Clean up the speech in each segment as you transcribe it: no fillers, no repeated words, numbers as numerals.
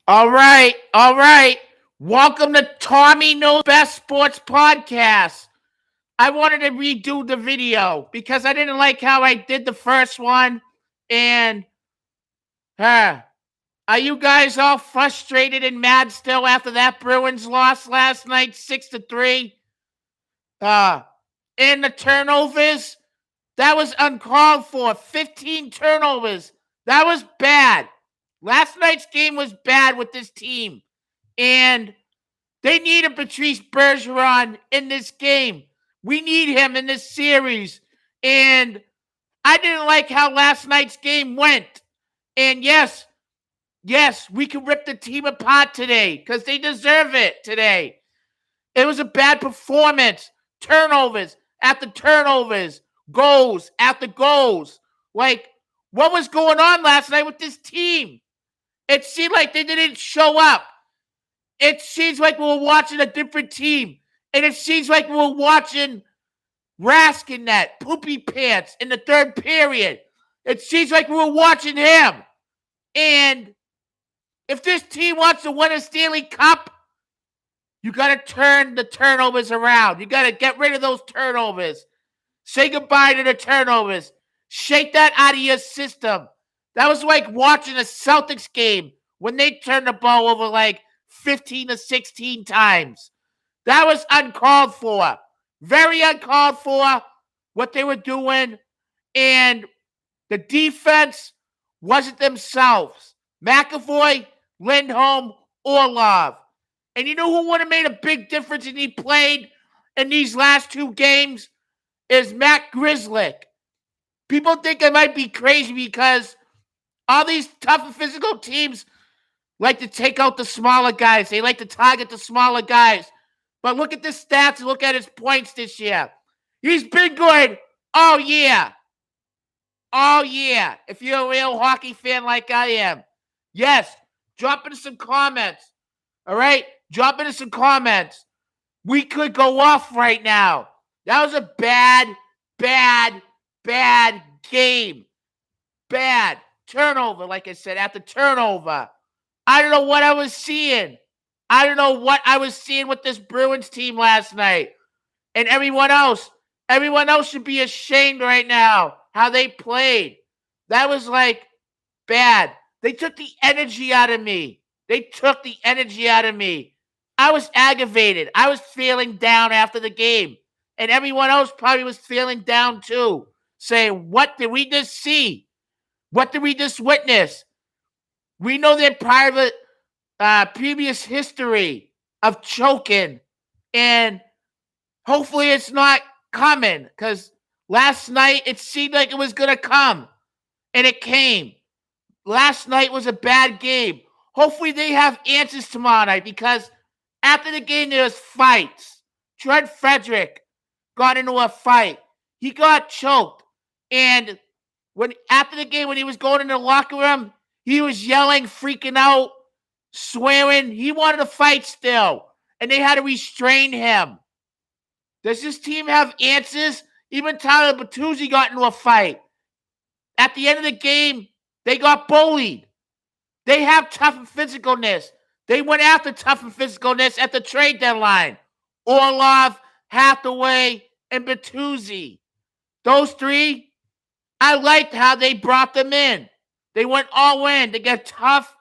All right, all right. Welcome to Tommy Knows Best Sports Podcast. I wanted to redo the video because I didn't like how I did the first one. And are you guys all frustrated and mad still after that Bruins loss last night, 6-3? Uh, and the turnovers, that was uncalled for. 15 turnovers. That was bad. Last night's game was bad with this team. And they need a Patrice Bergeron in this game. We need him in this series. And I didn't like how last night's game went. And yes, we can rip the team apart today because they deserve it today. It was a bad performance. Turnovers after turnovers. Goals after goals. Like, what was going on last night with this team? It seemed like they didn't show up. It seems like we were watching a different team. And it seems like we were watching Raskin Poopy Pants in the third period. It seems like we were watching him. And if this team wants to win a Stanley Cup, you got to turn the turnovers around. You got to get rid of those turnovers. Say goodbye to the turnovers. Shake that out of your system. That was like watching a Celtics game when they turned the ball over like 15 to 16 times. That was uncalled for. Very uncalled for what they were doing. And the defense wasn't themselves. McAvoy, Lindholm, Orlov. And you know who would have made a big difference and he played in these last two games? Is Matt Grzelcyk. People think I might be crazy because all these tough and physical teams like to take out the smaller guys. They like to target the smaller guys. But look at the stats and look at his points this year. He's been good all year. All year. If you're a real hockey fan like I am. Yes, drop into some comments. All right? Drop into some comments. We could go off right now. That was a bad game. Bad. Turnover, like I said, after turnover. I don't know what I was seeing. I don't know what I was seeing with this Bruins team last night. And everyone else should be ashamed right now how they played. That was like bad. They took the energy out of me. I was aggravated. I was feeling down after the game. And everyone else probably was feeling down too. Saying, what did we just see? What did we just witness? We know their previous history of choking. And hopefully it's not coming. Because last night it seemed like it was going to come. And it came. Last night was a bad game. Hopefully they have answers tomorrow night. Because after the game there was fights. Trent Frederick got into a fight. He got choked. And after the game, when he was going in the locker room, he was yelling, freaking out, swearing. He wanted to fight still. And they had to restrain him. Does this team have answers? Even Tyler Bertuzzi got into a fight. At the end of the game, they got bullied. They have tough and physicalness. They went after tough and physicalness at the trade deadline. Orlov, Hathaway, and Bertuzzi. Those three, I liked how they brought them in. They went all in to get tough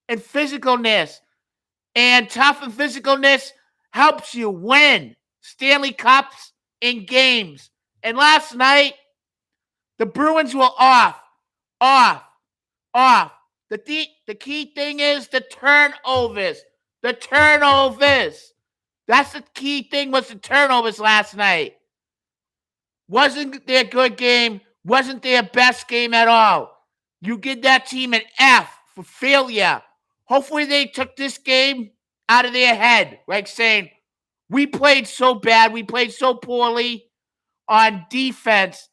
and physicalness. And tough and physicalness helps you win Stanley Cups in games. And last night, the Bruins were off. The key thing is the turnovers. That's the key thing was the turnovers last night. Wasn't their good game. Wasn't their best game at all. You give that team an F for failure. Hopefully they took this game out of their head. Like saying, we played so bad. We played so poorly on defense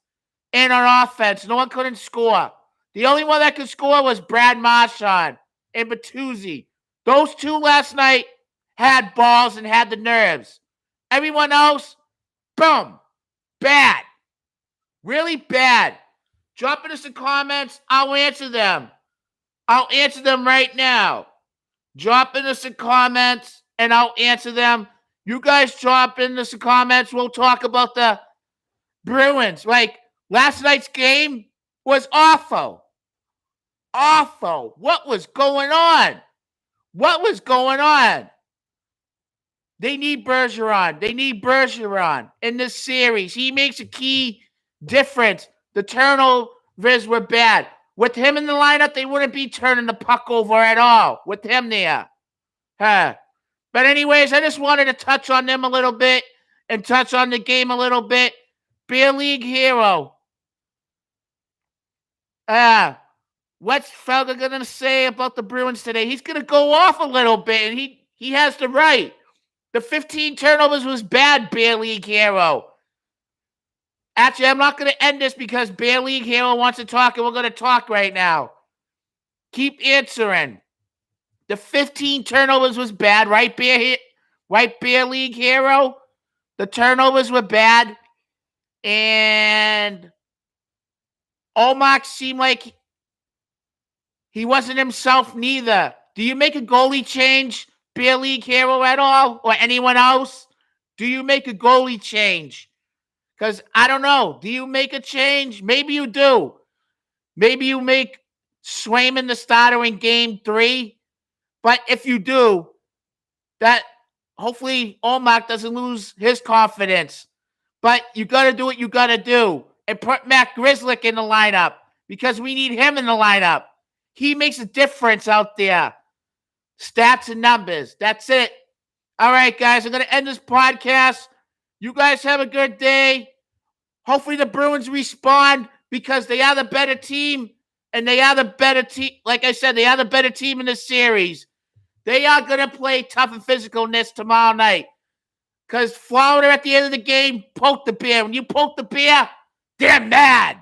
and on offense. No one couldn't score. The only one that could score was Brad Marchand and Bertuzzi. Those two last night had balls and had the nerves. Everyone else, boom, bad. Really bad. Drop into some comments. I'll answer them. I'll answer them right now. Drop in some comments, and I'll answer them. You guys drop in some comments. We'll talk about the Bruins. Like, last night's game was awful. Awful. What was going on? What was going on? They need Bergeron. They need Bergeron in this series. He makes a key difference. The turnovers were bad. With him in the lineup, they wouldn't be turning the puck over at all. With him there. But anyways, I just wanted to touch on them a little bit and touch on the game a little bit. Beer League hero. What's Felger going to say about the Bruins today? He's going to go off a little bit, and he has the right. The 15 turnovers was bad, Beer League hero. Actually, I'm not going to end this because Beer League hero wants to talk, and we're going to talk right now. Keep answering. The 15 turnovers was bad, right, Beer League hero? The turnovers were bad, and Olmark seemed like he wasn't himself neither. Do you make a goalie change, Beer League hero, at all? Or anyone else? Do you make a goalie change? Because I don't know. Do you make a change? Maybe you do. Maybe you make Swayman the starter in game 3. But if you do, that hopefully Olmark doesn't lose his confidence. But you got to do what you got to do. And put Matt Grzelcyk in the lineup because we need him in the lineup. He makes a difference out there. Stats and numbers. That's it. All right, guys. I'm going to end this podcast. You guys have a good day. Hopefully the Bruins respond because they are the better team. And they are the better team. Like I said, they are the better team in the series. They are going to play tough and physicalness tomorrow night. Because Florida at the end of the game poked the bear. When you poke the bear, they're mad.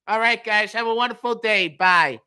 All right, guys. Have a wonderful day. Bye.